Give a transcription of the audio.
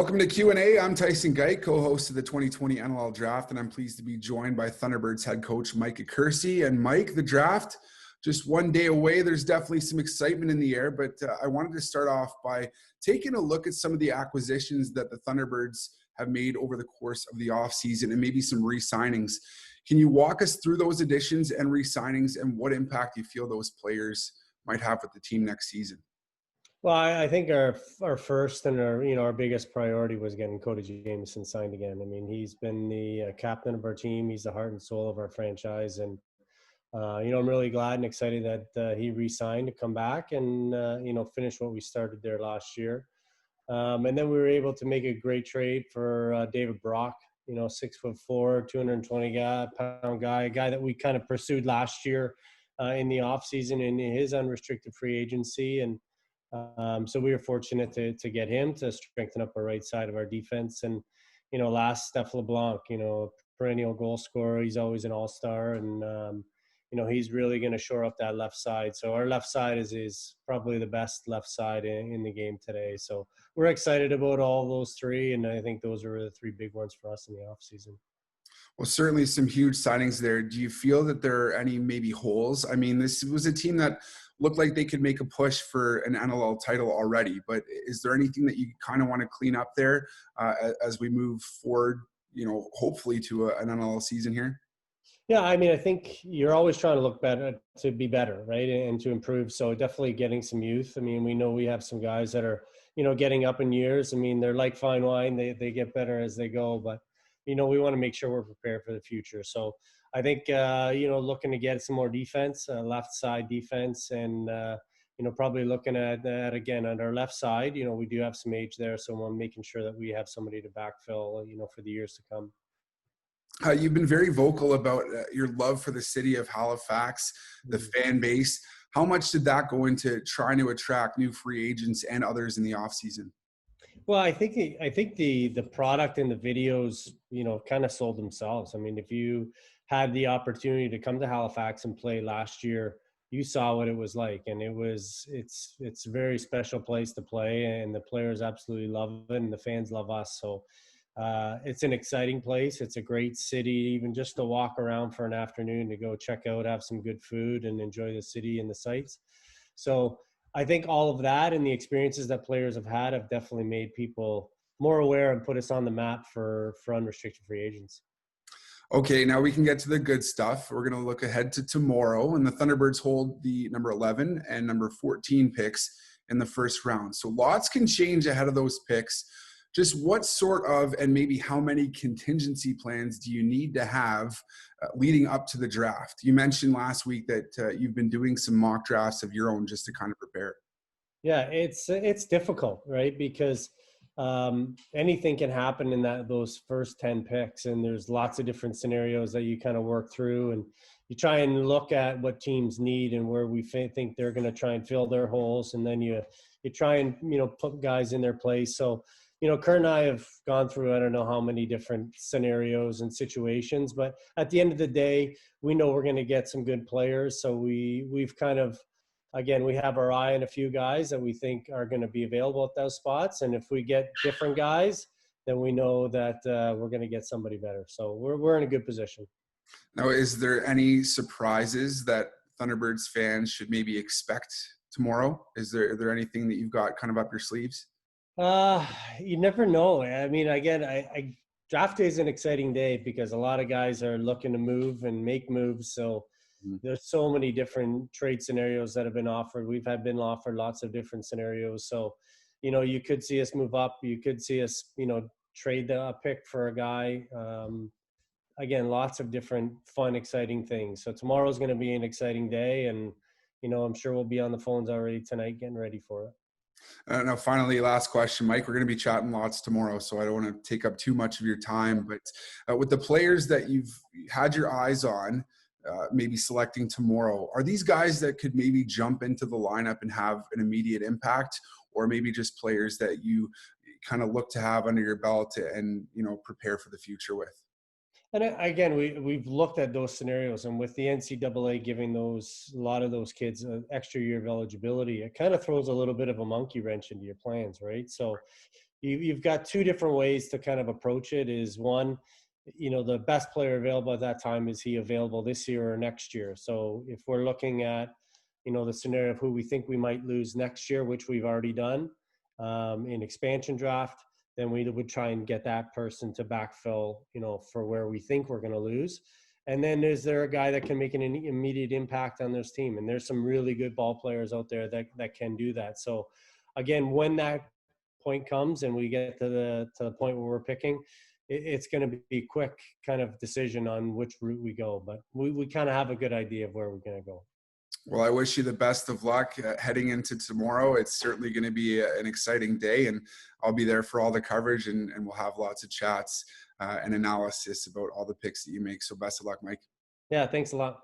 Welcome to Q&A. I'm Tyson Geick, co-host of the 2020 NLL Draft, and I'm pleased to be joined by Thunderbirds head coach Mike Accursi. And Mike, the draft, just one day away. There's definitely some excitement in the air, but I wanted to start off by taking a look at some of the acquisitions that the Thunderbirds have made over the course of the offseason and maybe some re-signings. Can you walk us through those additions and re-signings and what impact you feel those players might have with the team next season? Well, I think our first and our biggest priority was getting Cody Jamieson signed again. I mean, he's been the captain of our team. He's the heart and soul of our franchise, and I'm really glad and excited that he re-signed to come back and finish what we started there last year. And then we were able to make a great trade for David Brock. 6'4", 220-pound guy, a guy that we kind of pursued last year in the offseason in his unrestricted free agency. And so we were fortunate to get him to strengthen up our right side of our defense. And, last, Steph LeBlanc, perennial goal scorer. He's always an all-star. And, he's really going to shore up that left side. So our left side is probably the best left side in the game today. So we're excited about all those three. And I think those are the three big ones for us in the offseason. Well, certainly some huge signings there. Do you feel that there are any maybe holes? I mean, this was a team that looked like they could make a push for an NLL title already, but is there anything that you kind of want to clean up there as we move forward, hopefully to an NLL season here? Yeah, I mean, I think you're always trying to look better, to be better, right, and to improve. So definitely getting some youth. I mean, we know we have some guys that are, getting up in years. I mean, they're like fine wine. They get better as they go, but we want to make sure we're prepared for the future. So I think, looking to get some more defense, left side defense, and, probably looking at that again on our left side. We do have some age there, so I'm making sure that we have somebody to backfill, for the years to come. You've been very vocal about your love for the city of Halifax, the fan base. How much did that go into trying to attract new free agents and others in the offseason? Well, I think the product and the videos, kind of sold themselves. I mean, if you had the opportunity to come to Halifax and play last year, you saw what it was like, and it's a very special place to play, and the players absolutely love it, and the fans love us. So it's an exciting place. It's a great city, even just to walk around for an afternoon, to go check out, have some good food, and enjoy the city and the sights. So I think all of that and the experiences that players have had have definitely made people more aware and put us on the map for unrestricted free agents. Okay, now we can get to the good stuff. We're going to look ahead to tomorrow, and the Thunderbirds hold the number 11 and number 14 picks in the first round. So lots can change ahead of those picks. Just what sort of and maybe how many contingency plans do you need to have leading up to the draft? You mentioned last week that you've been doing some mock drafts of your own just to kind of prepare. Yeah, it's difficult, right? Because anything can happen in those first 10 picks, and there's lots of different scenarios that you kind of work through, and you try and look at what teams need and where we think they're going to try and fill their holes, and then you try and put guys in their place. So Kurt and I have gone through, I don't know how many different scenarios and situations, but at the end of the day, we know we're going to get some good players. So we've kind of, again, we have our eye on a few guys that we think are going to be available at those spots. And if we get different guys, then we know that we're going to get somebody better. So we're in a good position. Now, is there any surprises that Thunderbirds fans should maybe expect tomorrow? Is there anything that you've got kind of up your sleeves? You never know. I mean, again, draft day is an exciting day because a lot of guys are looking to move and make moves. So there's so many different trade scenarios that have been offered. We've been offered lots of different scenarios. So, you could see us move up. You could see us, trade a pick for a guy. Again, lots of different fun, exciting things. So tomorrow's going to be an exciting day, and, I'm sure we'll be on the phones already tonight getting ready for it. Now, finally, last question, Mike. We're going to be chatting lots tomorrow, so I don't want to take up too much of your time. But with the players that you've had your eyes on, maybe selecting tomorrow, are these guys that could maybe jump into the lineup and have an immediate impact, or maybe just players that you kind of look to have under your belt and prepare for the future with? And again, we've looked at those scenarios, and with the NCAA giving a lot of those kids an extra year of eligibility, it kind of throws a little bit of a monkey wrench into your plans, right? So you've got two different ways to kind of approach it. Is one, the best player available at that time, is he available this year or next year? So if we're looking at, the scenario of who we think we might lose next year, which we've already done in expansion draft, then we would try and get that person to backfill, for where we think we're going to lose. And then is there a guy that can make an immediate impact on this team? And there's some really good ball players out there that can do that. So again, when that point comes and we get to the point where we're picking, it's going to be a quick kind of decision on which route we go. But we kind of have a good idea of where we're going to go. Well, I wish you the best of luck heading into tomorrow. It's certainly going to be an exciting day, and I'll be there for all the coverage, and we'll have lots of chats and analysis about all the picks that you make. So best of luck, Mike. Yeah, thanks a lot.